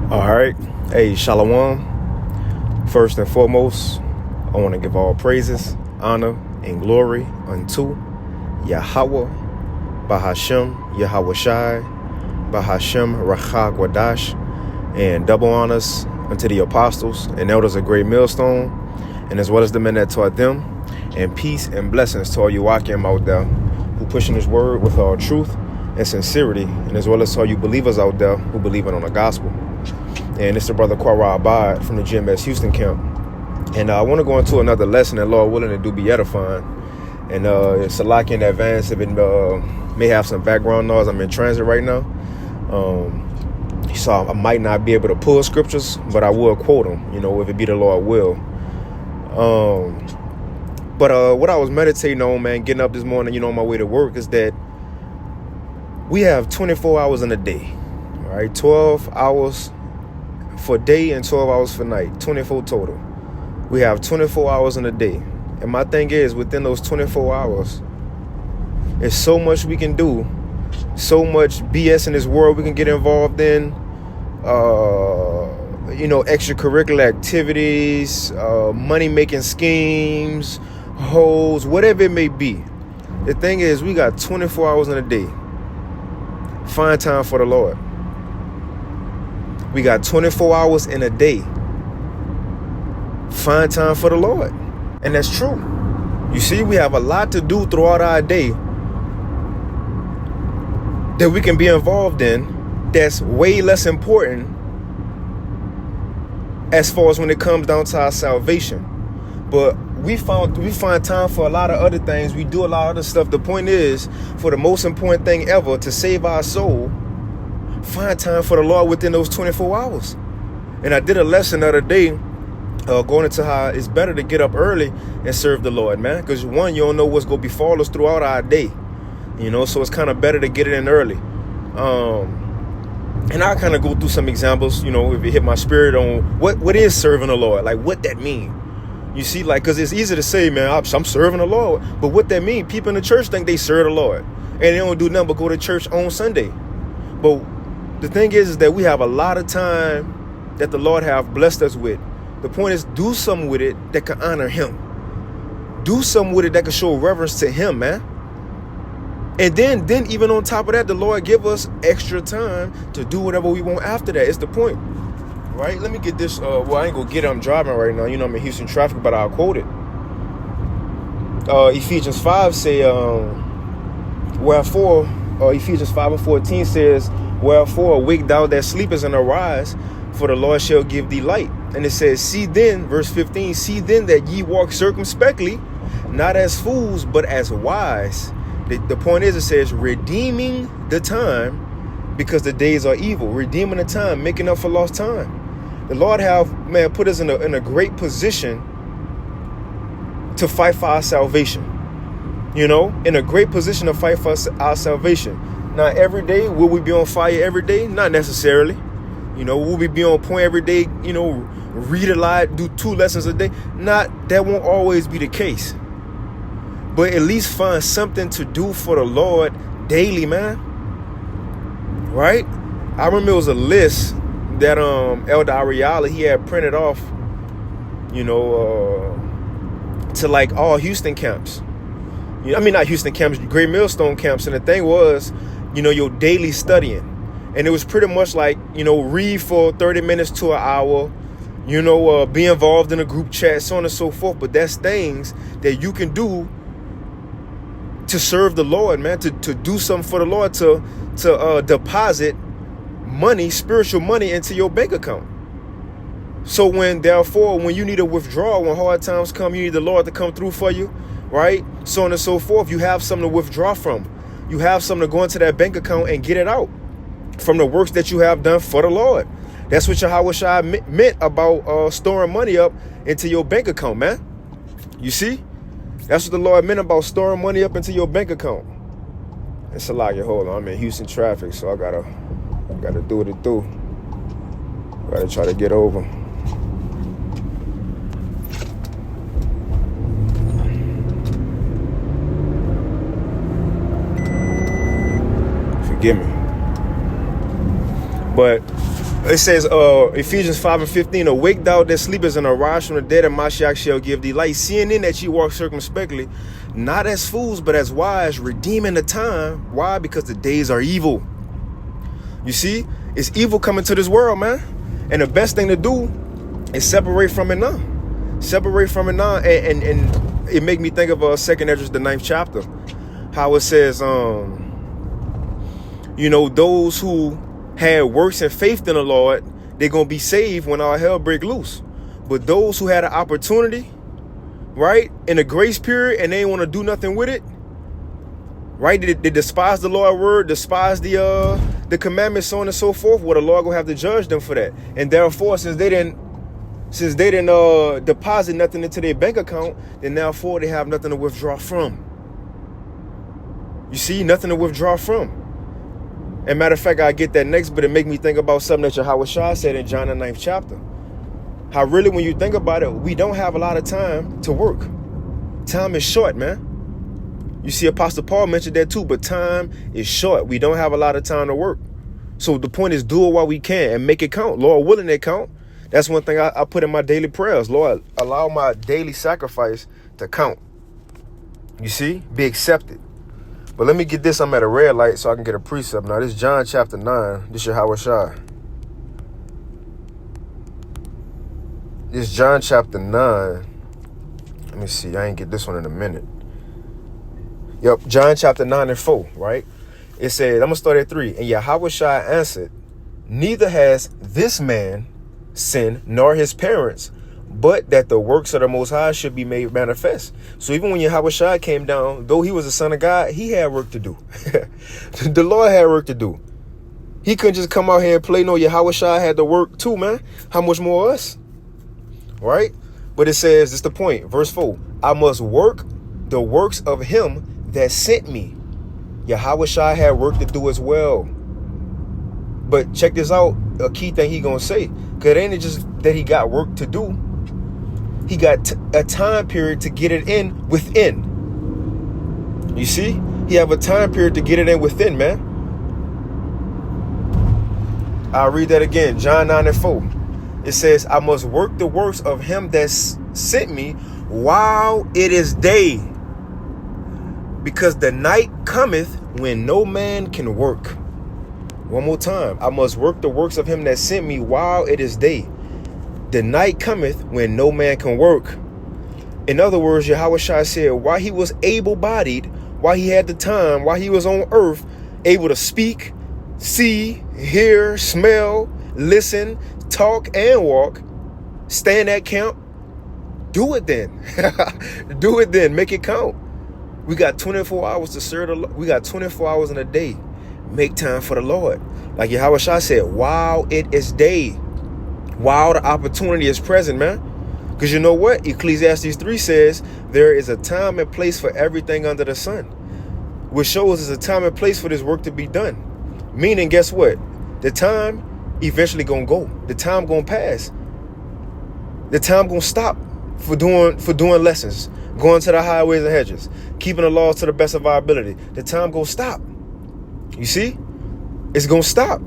All right. Hey, Shalom. First and foremost, I want to give all praises, honor, and glory unto Yahweh, Bahashem, Yahweh Shai, Bahashem, Rachak Wadash, and double honors unto the apostles and elders of Great Millstone, and as well as the men that taught them, and peace and blessings to all you Wakim out there who pushing this word with all truth and sincerity, and as well as to all you believers out there who believe in on the gospel. And it's the brother Quara Abad from the GMS Houston camp. And I want to go into another lesson that Lord willing to do be edifying. And it's a lock in advance if it may have some background noise. I'm in transit right now. So I might not be able to pull scriptures, but I will quote them, if it be the Lord will. But what I was meditating on, man, getting up this morning, on my way to work, is that we have 24 hours in a day, all right? 12 hours for day and 12 hours for night, 24 total. We have 24 hours in a day. And my thing is, within those 24 hours, there's so much we can do, so much BS in this world we can get involved in, extracurricular activities, money-making schemes, hoes, whatever it may be. The thing is, we got 24 hours in a day. Find time for the Lord. We got 24 hours in a day. Find time for the Lord. And that's true. You see, we have a lot to do throughout our day that we can be involved in that's way less important as far as when it comes down to our salvation. But we find time for a lot of other things. We do a lot of other stuff. The point is, for the most important thing ever, to save our soul, find time for the Lord within those 24 hours. And I did a lesson the other day going into how it's better to get up early and serve the Lord, man. Because one, you don't know what's going to befall us throughout our day. So it's kind of better to get it in early. And I kind of go through some examples, if it hit my spirit on what is serving the Lord, like what that mean. You see, because it's easy to say, man, I'm serving the Lord. But what that mean, people in the church think they serve the Lord. And they don't do nothing but go to church on Sunday. But the thing is that we have a lot of time that the Lord have blessed us with. The point is, do something with it that can honor him. Do something with it that can show reverence to him, man. And then even on top of that, the Lord give us extra time to do whatever we want after that. It's the point, right? Let me get this. I ain't gonna get it. I'm driving right now. I'm in Houston traffic, but I'll quote it. Ephesians 5 say, wherefore, Ephesians 5:14 says, wherefore awake thou that sleepest and arise, for the Lord shall give thee light. And it says, see then, verse 15, see then that ye walk circumspectly, not as fools, but as wise. The point is, it says, redeeming the time, because the days are evil. Redeeming the time, making up for lost time. The Lord have, man, put us in a great position to fight for our salvation. In a great position to fight for our salvation. Now, every day, will we be on fire every day? Not necessarily. Will we be on point every day? Read a lot, do 2 lessons a day? That won't always be the case. But at least find something to do for the Lord daily, man. Right? I remember it was a list that Elder Ariala, he had printed off, to like all Houston camps. Not Houston camps, Great Millstone camps. And the thing was, your daily studying. And it was pretty much like, read for 30 minutes to an hour, be involved in a group chat, so on and so forth. But that's things that you can do to serve the Lord, man, to do something for the Lord, to deposit money, spiritual money, into your bank account. So when you need a withdrawal, when hard times come, you need the Lord to come through for you, right? So on and so forth. You have something to withdraw from. You have something to go into that bank account and get it out from the works that you have done for the Lord. That's what Yahweh Shai meant about storing money up into your bank account, man. You see? That's what the Lord meant about storing money up into your bank account. And Salakia, hold on, I'm in Houston traffic, so I gotta do what it do. Gotta try to get over. Forgive me. But It says, Ephesians 5:15, awake thou that sleepest, and arise from the dead, and Mashiach shall give thee light. Seeing in that ye walk circumspectly, not as fools, but as wise, redeeming the time. Why? Because the days are evil. You see, it's evil coming to this world, man. And the best thing to do is separate from it now. Separate from it now. And it make me think of 2nd Esdras, the 9th chapter. How it says, those who had works and faith in the Lord, they're going to be saved when all hell break loose. But those who had an opportunity, right, in a grace period, and they ain't want to do nothing with it, right, they despise the Lord's word, despise the commandments, so on and so forth, well, the Lord going to have to judge them for that. And therefore, since they didn't deposit nothing into their bank account, then therefore they have nothing to withdraw from. You see, nothing to withdraw from. And matter of fact, I get that next, but it make me think about something that Yahawashi said in John the 9th chapter. How really, when you think about it, we don't have a lot of time to work. Time is short, man. You see, Apostle Paul mentioned that too, but time is short. We don't have a lot of time to work. So the point is, do it while we can and make it count. Lord willing, it count. That's one thing I put in my daily prayers. Lord, allow my daily sacrifice to count. You see, be accepted. But let me get this. I'm at a red light so I can get a precept. Now, this is John chapter 9. This is Yahawashi. This is John chapter 9. Let me see. I ain't get this one in a minute. Yep, John chapter 9 and 4, right? It said, I'm going to start at 3. And Yahawashi answered, neither has this man sinned, nor his parents, but that the works of the Most High should be made manifest. So even when Yahawashi came down, though he was the Son of God, he had work to do. The Lord had work to do. He couldn't just come out here and play. No, Yahawashi had to work too, man. How much more us? Right? But it says, this is the point. Verse 4, I must work the works of him that sent me. Yahawashi had work to do as well. But check this out. A key thing he gonna say. Because it ain't just that he got work to do. He got a time period to get it in within. You see? He have a time period to get it in within, man. I'll read that again. John 9 and 4. It says, I must work the works of him that sent me while it is day. Because the night cometh when no man can work. One more time. I must work the works of him that sent me while it is day. The night cometh when no man can work. In other words, Yahawashi said, while he was able-bodied, while he had the time, while he was on earth, able to speak, see, hear, smell, listen, talk, and walk, stand at camp, do it then. Do it then. Make it count. We got 24 hours to serve the Lord. We got 24 hours in a day. Make time for the Lord. Like Yahawashi said, while it is day, while the opportunity is present, man. Because you know what? Ecclesiastes 3 says there is a time and place for everything under the sun, which shows there's a time and place for this work to be done. Meaning, guess what? The time eventually gonna go. The time gonna pass. The time gonna stop for doing lessons, going to the highways and hedges, keeping the laws to the best of our ability. The time gonna stop. You see? It's gonna stop.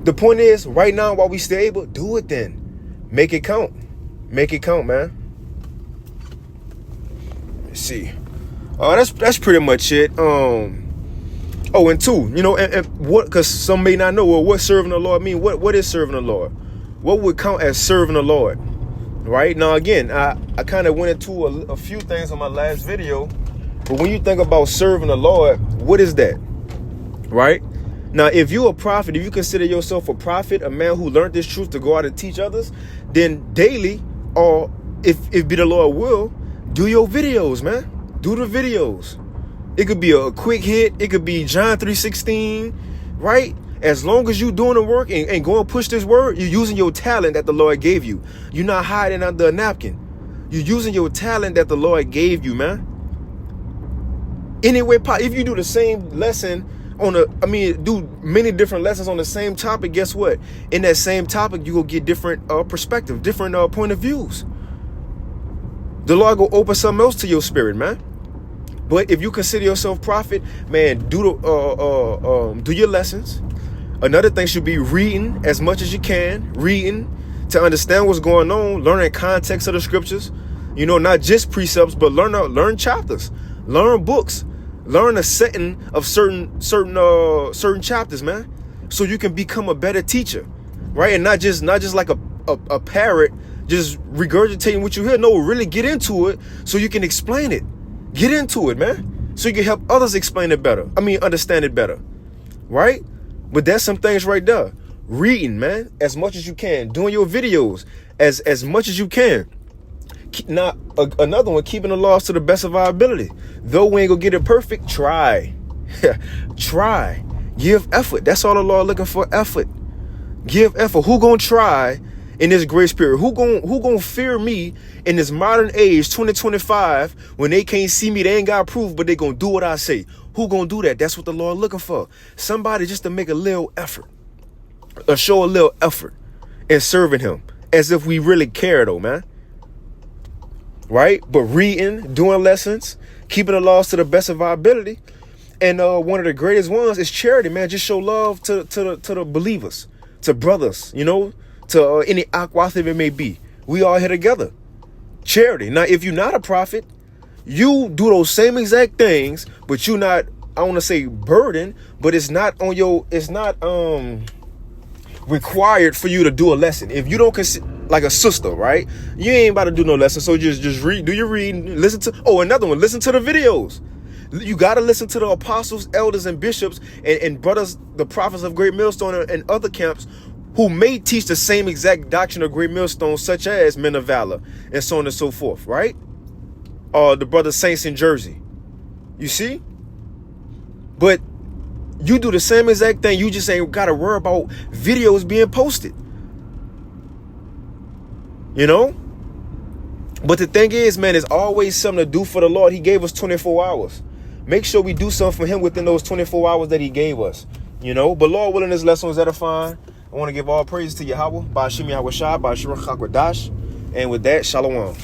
The point is, right now, while we stay able, do it then. Make it count. Make it count, man. Let's see. That's pretty much it. Oh, and two, and what? Because some may not know. Well, what serving the Lord mean? What is serving the Lord? What would count as serving the Lord? Right now, again, I kind of went into a few things on my last video, but when you think about serving the Lord, what is that? Right? Now, if you're a prophet, if you consider yourself a prophet, a man who learned this truth to go out and teach others, then daily, or if be the Lord will, do your videos, man. Do the videos. It could be a quick hit. It could be John 3:16, right? As long as you're doing the work and going to push this word, you're using your talent that the Lord gave you. You're not hiding under a napkin. You're using your talent that the Lord gave you, man. Anyway, if you do the same lesson do many different lessons on the same topic, guess what? In that same topic, you will get different perspective, different point of views. The Lord will open something else to your spirit, man. But if you consider yourself prophet, man, do your lessons. Another thing should be reading as much as you can, reading to understand what's going on, learning context of the scriptures, you know, not just precepts, but learn chapters, learn books, learn a setting of certain chapters, man, so you can become a better teacher, right? And not just like a parrot just regurgitating what you hear. No, really get into it so you can explain it. Get into it, man, so you can help others explain it better. Understand it better, right? But there's some things right there. Reading, man, as much as you can. Doing your videos as much as you can. Now, another one, keeping the laws to the best of our ability. Though we ain't gonna get it perfect, try. Try. Give effort. That's all the Lord looking for, effort. Give effort. Who gonna try in this grace period? Who gonna fear me in this modern age, 2025, when they can't see me, they ain't got proof, but they gonna do what I say? Who gonna do that? That's what the Lord looking for. Somebody just to make a little effort, or show a little effort in serving him, as if we really care though, man. Right? But reading, doing lessons, keeping the laws to the best of our ability. And one of the greatest ones is charity, man. Just show love to the believers, to brothers, you know, to any aquath it may be. We all here together. Charity. Now, if you're not a prophet, you do those same exact things, but you not, I want to say burden, but it's not on your, it's not required for you to do a lesson. If you don't consider, like a sister, right? You ain't about to do no lesson. So just read, do your reading, listen to, another one, listen to the videos. You got to listen to the apostles, elders, and bishops, and brothers, the prophets of Great Millstone and other camps who may teach the same exact doctrine of Great Millstone, such as Men of Valor and so on and so forth, right? The brother Saints in Jersey. You see? But you do the same exact thing. You just ain't got to worry about videos being posted. You know? But the thing is, man, there's always something to do for the Lord. He gave us 24 hours. Make sure we do something for him within those 24 hours that he gave us. You know? But Lord willing, this lesson was edifying. I want to give all praise to Yahweh, Ba'ashim Yahweh Shah, Ba'ashim Chakwadash. And with that, Shalom.